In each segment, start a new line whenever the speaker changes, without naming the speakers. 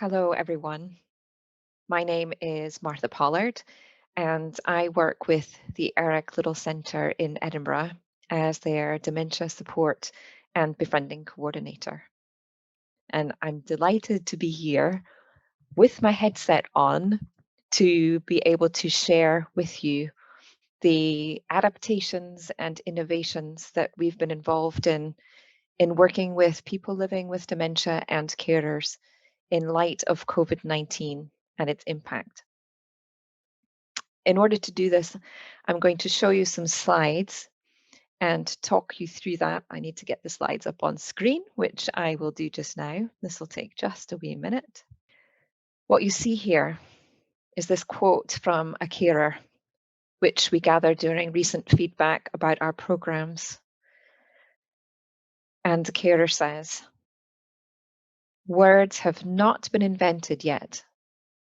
Hello, everyone. My name is Martha Pollard, and I work with the Eric Liddell Centre in Edinburgh as their dementia support and befriending coordinator. And I'm delighted to be here with my headset on to be able to share with you the adaptations and innovations that we've been involved in working with people living with dementia and carers in light of COVID-19 and its impact. In order to do this, I'm going to show you some slides and talk you through that. I need to get the slides up on screen, which I will do just now. This will take just a wee minute. What you see here is this quote from a carer, which we gathered during recent feedback about our programs. And the carer says, "Words have not been invented yet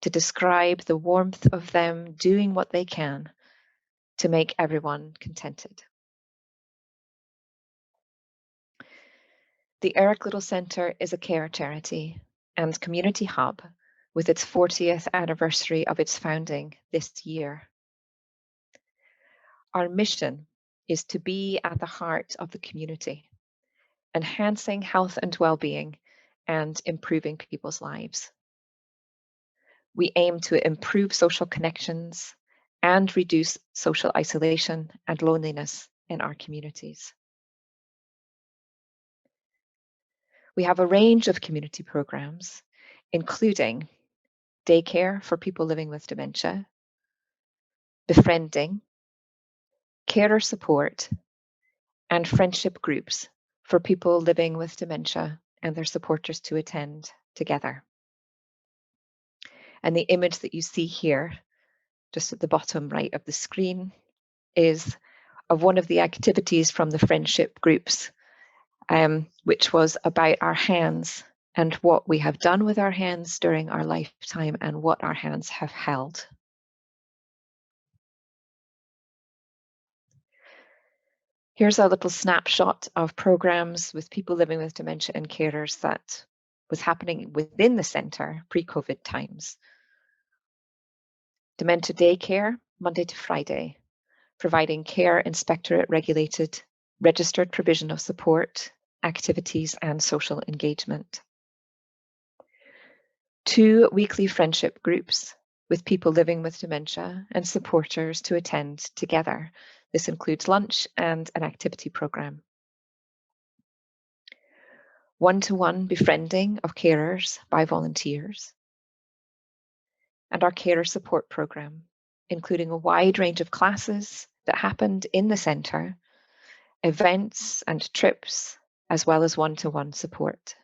to describe the warmth of them doing what they can to make everyone contented." The Eric Liddell Centre is a care charity and community hub with its 40th anniversary of its founding this year. Our mission is to be at the heart of the community, enhancing health and well-being and improving people's lives. We aim to improve social connections and reduce social isolation and loneliness in our communities. We have a range of community programs, including daycare for people living with dementia, befriending, carer support, and friendship groups for people living with dementia and their supporters to attend together. And the image that you see here, just at the bottom right of the screen, is of one of the activities from the friendship groups, which was about our hands and what we have done with our hands during our lifetime and what our hands have held. Here's a little snapshot of programs with people living with dementia and carers that was happening within the centre pre-COVID times. Dementia daycare, Monday to Friday, providing care inspectorate regulated, registered provision of support, activities and social engagement. 2 weekly friendship groups with people living with dementia and supporters to attend together. This includes lunch and an activity program. One-to-one befriending of carers by volunteers. And our carer support program, including a wide range of classes that happened in the centre, events and trips, as well as one-to-one support.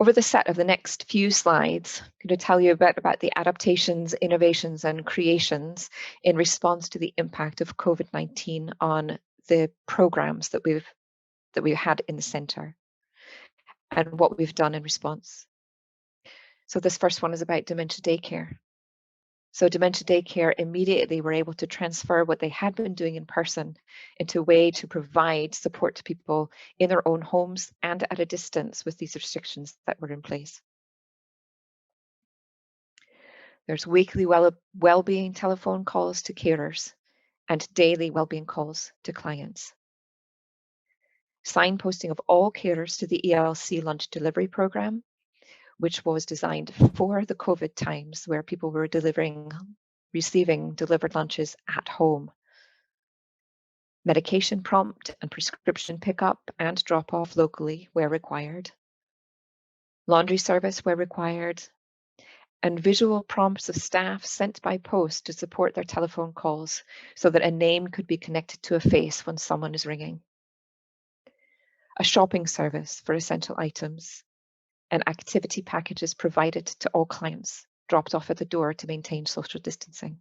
Over the set of the next few slides, I'm going to tell you a bit about the adaptations, innovations, and creations in response to the impact of COVID-19 on the programs that we've had in the centre and what we've done in response. So this first one is about dementia daycare. So dementia daycare immediately were able to transfer what they had been doing in person into a way to provide support to people in their own homes and at a distance with these restrictions that were in place. There's weekly well-being telephone calls to carers and daily well-being calls to clients. Signposting of all carers to the ELC lunch delivery program, which was designed for the COVID times where people were receiving delivered lunches at home. Medication prompt and prescription pickup and drop-off locally where required. Laundry service where required. And visual prompts of staff sent by post to support their telephone calls so that a name could be connected to a face when someone is ringing. A shopping service for essential items and activity packages provided to all clients, dropped off at the door to maintain social distancing.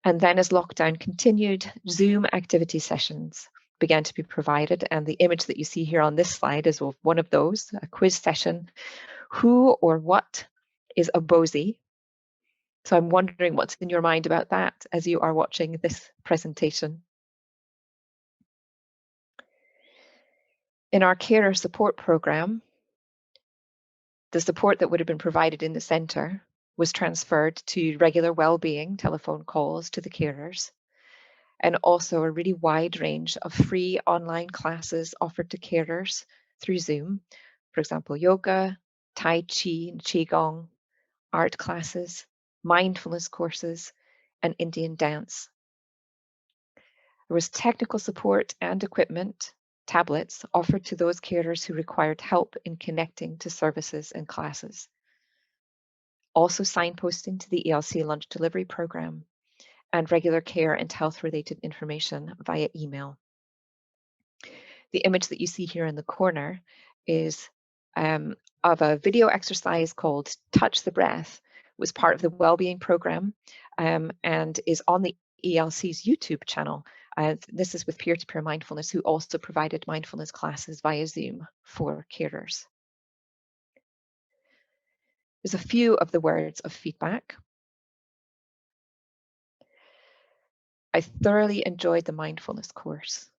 And then as lockdown continued, Zoom activity sessions began to be provided. And the image that you see here on this slide is of one of those, a quiz session. Who or what is a BOSI? So I'm wondering what's in your mind about that as you are watching this presentation. In our carer support program, the support that would have been provided in the centre was transferred to regular wellbeing telephone calls to the carers, and also a really wide range of free online classes offered to carers through Zoom. For example, yoga, Tai Chi and Qigong, art classes, mindfulness courses, and Indian dance. There was technical support and equipment, tablets, offered to those carers who required help in connecting to services and classes. Also signposting to the ELC lunch delivery program and regular care and health-related information via email. The image that you see here in the corner is of a video exercise called Touch the Breath. It was part of the wellbeing program and is on the ELC's YouTube channel. This is with peer-to-peer mindfulness, who also provided mindfulness classes via Zoom for carers. There's a few of the words of feedback. I thoroughly enjoyed the mindfulness course.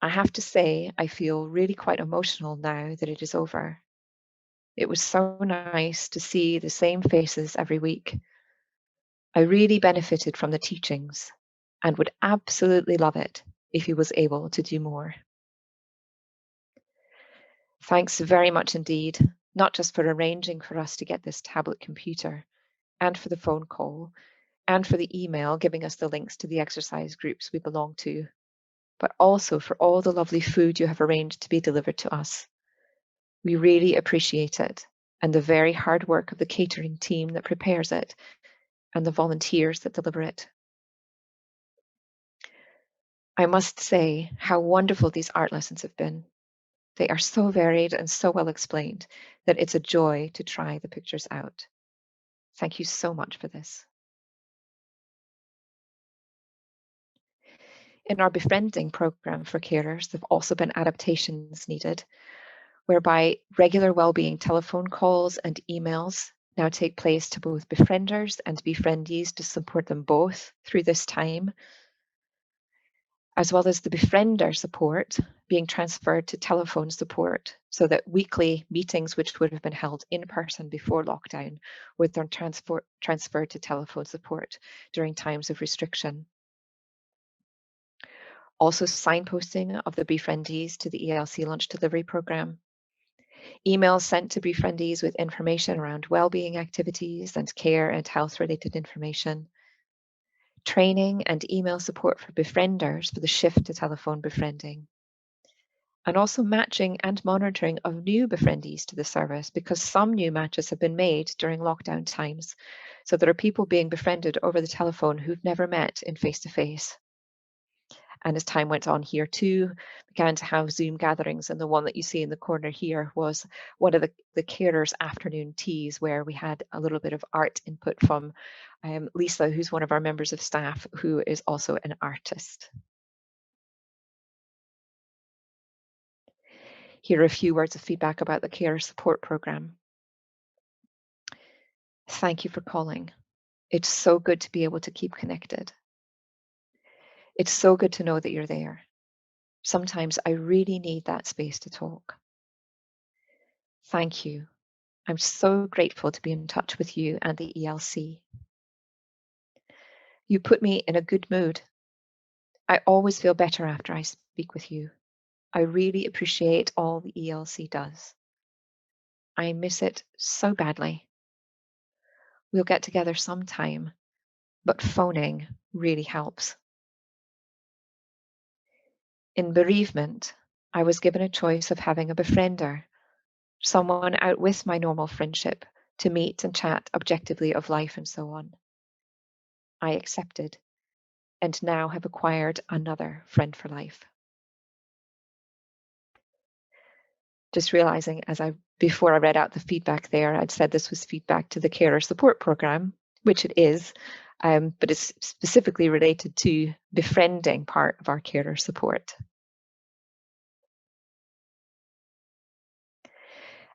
I have to say, I feel really quite emotional now that it is over. It was so nice to see the same faces every week. I really benefited from the teachings and would absolutely love it if he was able to do more. Thanks very much indeed, not just for arranging for us to get this tablet computer, and for the phone call, and for the email giving us the links to the exercise groups we belong to, but also for all the lovely food you have arranged to be delivered to us. We really appreciate it, and the very hard work of the catering team that prepares it, and the volunteers that deliver it. I must say how wonderful these art lessons have been. They are so varied and so well explained that it's a joy to try the pictures out. Thank you so much for this. In our befriending program for carers, there have also been adaptations needed, whereby regular wellbeing telephone calls and emails now take place to both befrienders and befriendees to support them both through this time, as well as the befriender support being transferred to telephone support, so that weekly meetings which would have been held in person before lockdown would then transferred to telephone support during times of restriction. Also signposting of the befriendees to the ELC lunch delivery program. Emails sent to befriendees with information around wellbeing activities and care and health related information. Training and email support for befrienders for the shift to telephone befriending. And also matching and monitoring of new befriendees to the service, because some new matches have been made during lockdown times. So there are people being befriended over the telephone who've never met in face-to-face. And as time went on here too, began to have Zoom gatherings. And the one that you see in the corner here was one of the carers' afternoon teas, where we had a little bit of art input from Lisa, who's one of our members of staff, who is also an artist. Here are a few words of feedback about the carer support program. Thank you for calling. It's so good to be able to keep connected. It's so good to know that you're there. Sometimes I really need that space to talk. Thank you. I'm so grateful to be in touch with you and the ELC. You put me in a good mood. I always feel better after I speak with you. I really appreciate all the ELC does. I miss it so badly. We'll get together sometime, but phoning really helps. In bereavement, I was given a choice of having a befriender, someone out with my normal friendship to meet and chat objectively of life and so on. I accepted and now have acquired another friend for life. Just realizing before I read out the feedback there, I'd said this was feedback to the carer support program, which it is, but it's specifically related to befriending part of our carer support.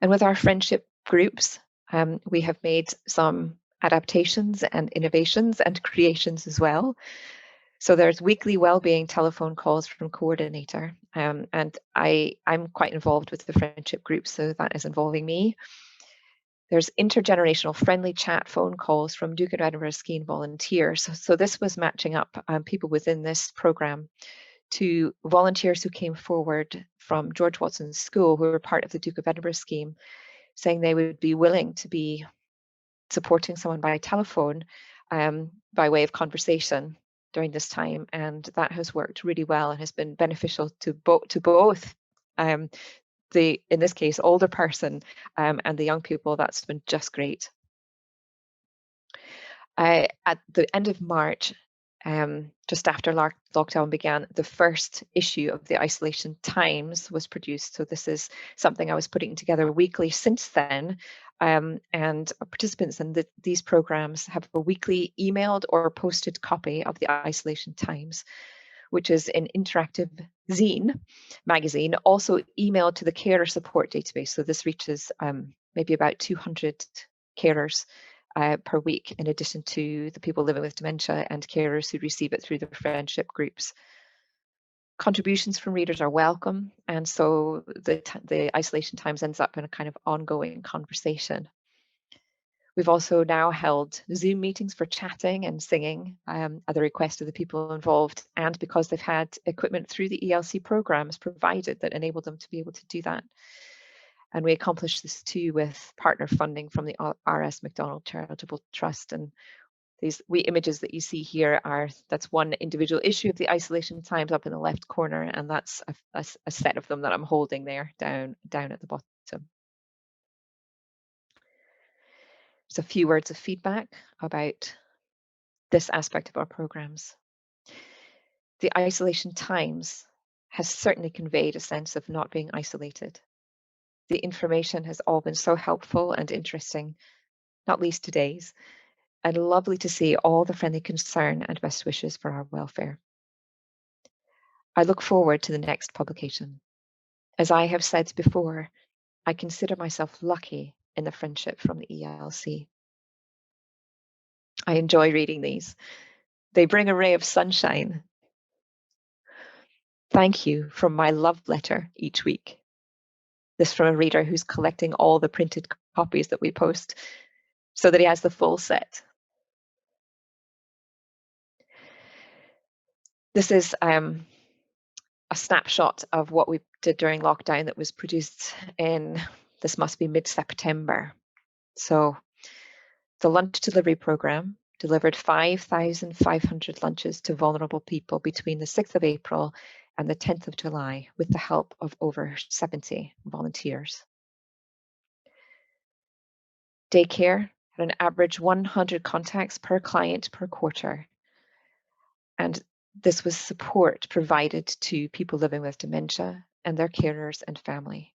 And with our friendship groups, we have made some adaptations and innovations and creations as well. So there's weekly wellbeing telephone calls from co-ordinator, and I'm quite involved with the friendship group, so that is involving me. There's intergenerational friendly chat phone calls from Duke of Edinburgh scheme volunteers. So this was matching up people within this programme to volunteers who came forward from George Watson's school, who were part of the Duke of Edinburgh scheme, saying they would be willing to be supporting someone by telephone by way of conversation during this time. And that has worked really well and has been beneficial to both in this case, older person and the young people. That's been just great. At the end of March, just after lockdown began, the first issue of the Isolation Times was produced. So this is something I was putting together weekly since then. And participants in these programs have a weekly emailed or posted copy of the Isolation Times, which is an interactive zine magazine, also emailed to the carer support database. So this reaches maybe about 200 carers per week, in addition to the people living with dementia and carers who receive it through the friendship groups. Contributions from readers are welcome, and so the Isolation Times ends up in a kind of ongoing conversation. We've also now held Zoom meetings for chatting and singing at the request of the people involved, and because they've had equipment through the ELC programs provided that enabled them to be able to do that. And we accomplished this too with partner funding from the RS McDonald Charitable Trust. And these images that you see here that's one individual issue of the Isolation Times up in the left corner, and that's a set of them that I'm holding there down at the bottom. Just a few words of feedback about this aspect of our programs. The Isolation Times has certainly conveyed a sense of not being isolated. The information has all been so helpful and interesting, not least today's, and lovely to see all the friendly concern and best wishes for our welfare. I look forward to the next publication. As I have said before, I consider myself lucky in the friendship from the ELC. I enjoy reading these. They bring a ray of sunshine. Thank you from my love letter each week. This from a reader who's collecting all the printed copies that we post so that he has the full set. This is a snapshot of what we did during lockdown that was produced in, this must be mid-September. So the lunch delivery program delivered 5,500 lunches to vulnerable people between the 6th of April and the 10th of July with the help of over 70 volunteers. Daycare had an average 100 contacts per client per quarter. And this was support provided to people living with dementia and their carers and family.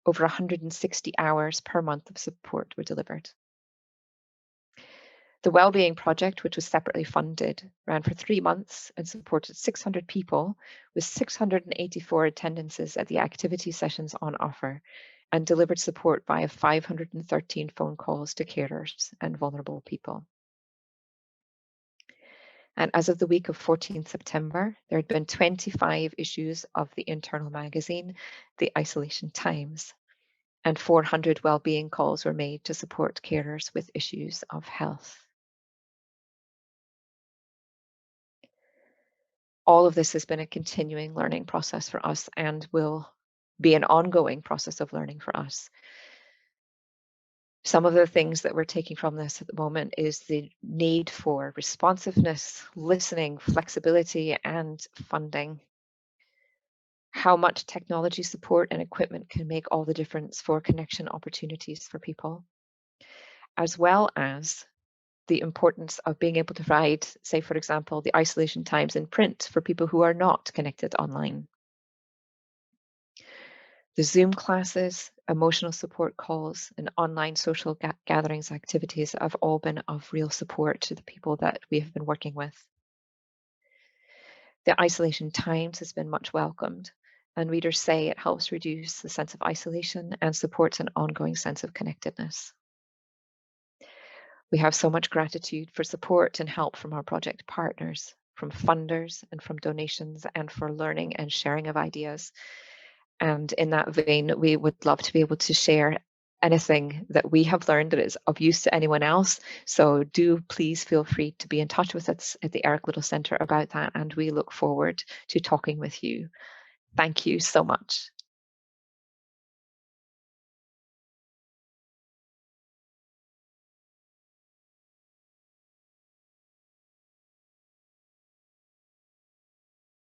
Over 160 hours per month of support were delivered. The Wellbeing Project, which was separately funded, ran for 3 months and supported 600 people with 684 attendances at the activity sessions on offer, and delivered support via 513 phone calls to carers and vulnerable people. And as of the week of 14th September, there had been 25 issues of the internal magazine, the Isolation Times, and 400 wellbeing calls were made to support carers with issues of health. All of this has been a continuing learning process for us and will be an ongoing process of learning for us. Some of the things that we're taking from this at the moment is the need for responsiveness, listening, flexibility, and funding. How much technology support and equipment can make all the difference for connection opportunities for people, as well as the importance of being able to provide, say, for example, the Isolation Times in print for people who are not connected online. The Zoom classes, emotional support calls, and online social gatherings activities have all been of real support to the people that we have been working with. The Isolation Times has been much welcomed, and readers say it helps reduce the sense of isolation and supports an ongoing sense of connectedness. We have so much gratitude for support and help from our project partners, from funders and from donations, and for learning and sharing of ideas. And in that vein, we would love to be able to share anything that we have learned that is of use to anyone else. So do please feel free to be in touch with us at the Eric Liddell Centre about that, and we look forward to talking with you. Thank you so much.